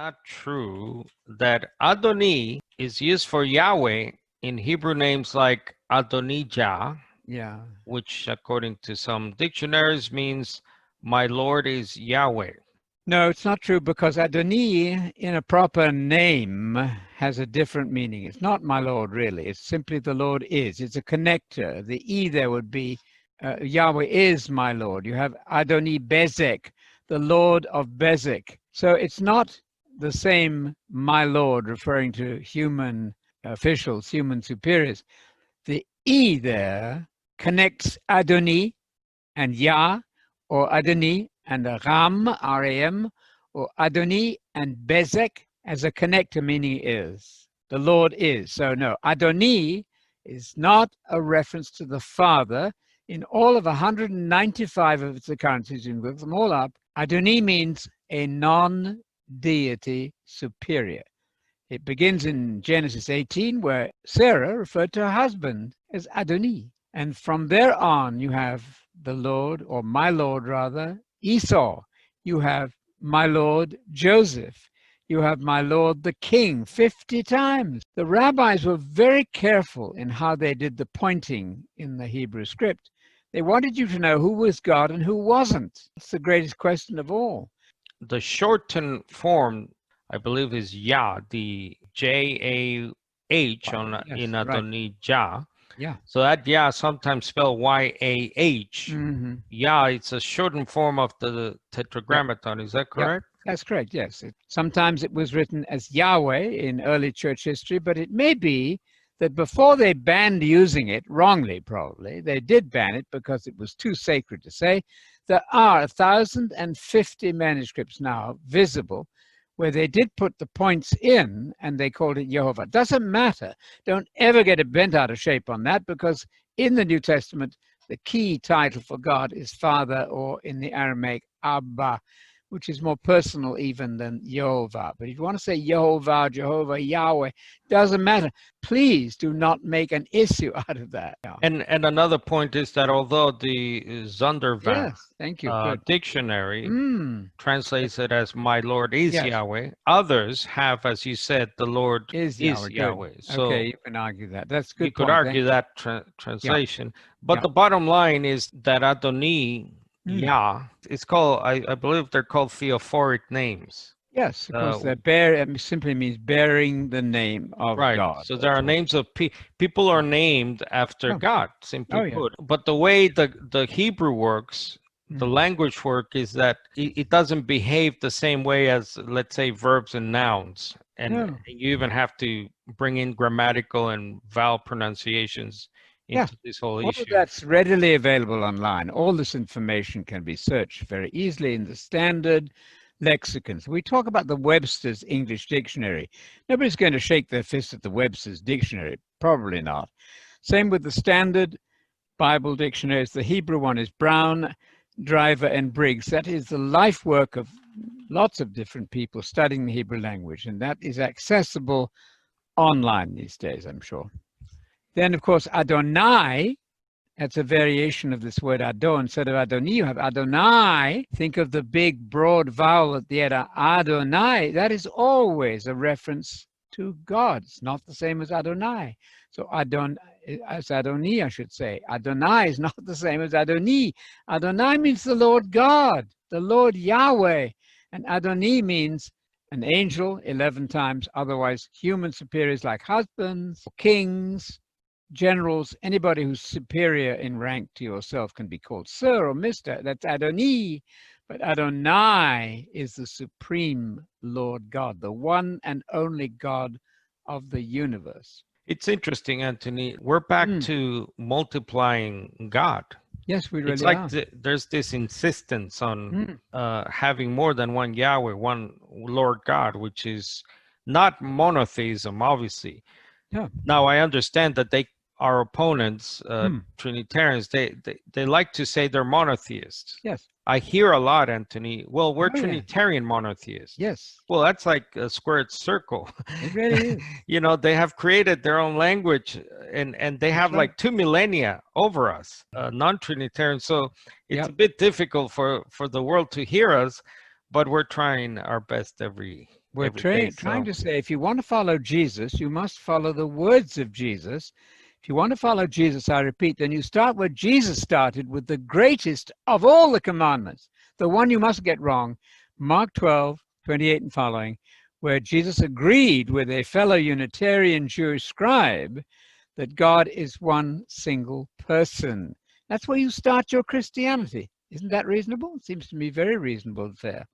not true that Adonai is used for Yahweh in Hebrew names like Adonijah, Yeah. which according to some dictionaries means my Lord is Yahweh. No, it's not true because Adonai in a proper name has a different meaning. It's not my Lord, really. It's simply the Lord is. It's a connector. The E there would be Yahweh is my Lord. You have Adonai Bezek, the Lord of Bezek. So it's not the same my Lord referring to human officials, human superiors. The E there connects Adonai and Yah, or Adonai and Ram, R-A-M, or Adonai and Bezek as a connector, meaning is. The Lord is. So no, Adonai is not a reference to the Father. In all of 195 of its occurrences, you can look them all up, Adonai means a non-deity superior. It begins in Genesis 18, where Sarah referred to her husband as Adonai. And from there on, you have the Lord, or my Lord rather, Esau. You have my Lord Joseph. You have my Lord the King 50 times. The rabbis were very careful in how they did the pointing in the Hebrew script. They wanted you to know who was God and who wasn't. It's the greatest question of all. The shortened form, I believe, is Yah, the J-A-H in Adonijah. Yeah. So that Yah sometimes spelled Y-A-H. Mm-hmm. Yah, it's a shortened form of the Tetragrammaton. Is that correct? That's correct, yes. Sometimes it was written as Yahweh in early church history, but it may be that before they banned using it, wrongly probably, they did ban it because it was too sacred to say. There are 1,050 manuscripts now visible where they did put the points in and they called it Jehovah. Doesn't matter. Don't ever get it bent out of shape on that, because in the New Testament, the key title for God is Father, or in the Aramaic, Abba, which is more personal even than Jehovah. But if you want to say Jehovah, Jehovah, Yahweh, doesn't matter. Please do not make an issue out of that. And another point is that although the Zondervan thank you. dictionary translates it as my Lord is Yahweh, others have, as you said, the Lord is Yahweh. So okay, you can argue that. That's a good you could point. argue that translation. But the bottom line is that Adonai, Yah, it's called, I believe they're called theophoric names. Yes, of course, that simply means bearing the name of God. So there are names of people are named after God, simply put. But the way the Hebrew works, the language work, is that it doesn't behave the same way as, let's say, verbs and nouns. And you even have to bring in grammatical and vowel pronunciations into this whole issue. All of that's readily available online. All this information can be searched very easily in the standard lexicons. We talk about the Webster's English Dictionary. Nobody's going to shake their fist at the Webster's Dictionary. Probably not. Same with the standard Bible dictionaries. The Hebrew one is Brown, Driver, and Briggs. That is the life work of lots of different people studying the Hebrew language, and that is accessible online these days, I'm sure. Then, of course, Adonai, that's a variation of this word Adon. Instead of Adonai, you have Adonai. Think of the big, broad vowel at the end, Adonai. That is always a reference to God. It's not the same as Adonai. So as Adonai, I should say. Adonai is not the same as Adonai. Adonai means the Lord God, the Lord Yahweh. And Adonai means an angel 11 times, otherwise human superiors like husbands, kings, generals. Anybody who's superior in rank to yourself can be called sir or mister. That's Adonai. But Adonai is the supreme Lord God, the one and only God of the universe. It's interesting, Anthony. We're back to multiplying God. Yes, we really it's like are. There's this insistence on having more than one Yahweh, one Lord God, which is not monotheism, obviously. Yeah. Now, I understand that our opponents, Trinitarians, they like to say they're monotheists. Yes. I hear a lot, Anthony. Well, we're Trinitarian monotheists. Yes. Well, that's like a squared circle. It really is. You know, they have created their own language, and they have like 2 millennia over us, non-Trinitarian. So it's a bit difficult for the world to hear us, but we're trying our best every We're every day. trying to say, if you want to follow Jesus, you must follow the words of Jesus. If you want to follow Jesus, I repeat, then you start where Jesus started, with the greatest of all the commandments, the one you must get wrong, Mark 12:28 and following, where Jesus agreed with a fellow Unitarian Jewish scribe that God is one single person. That's where you start your Christianity. Isn't that reasonable? It seems to me very reasonable and fair.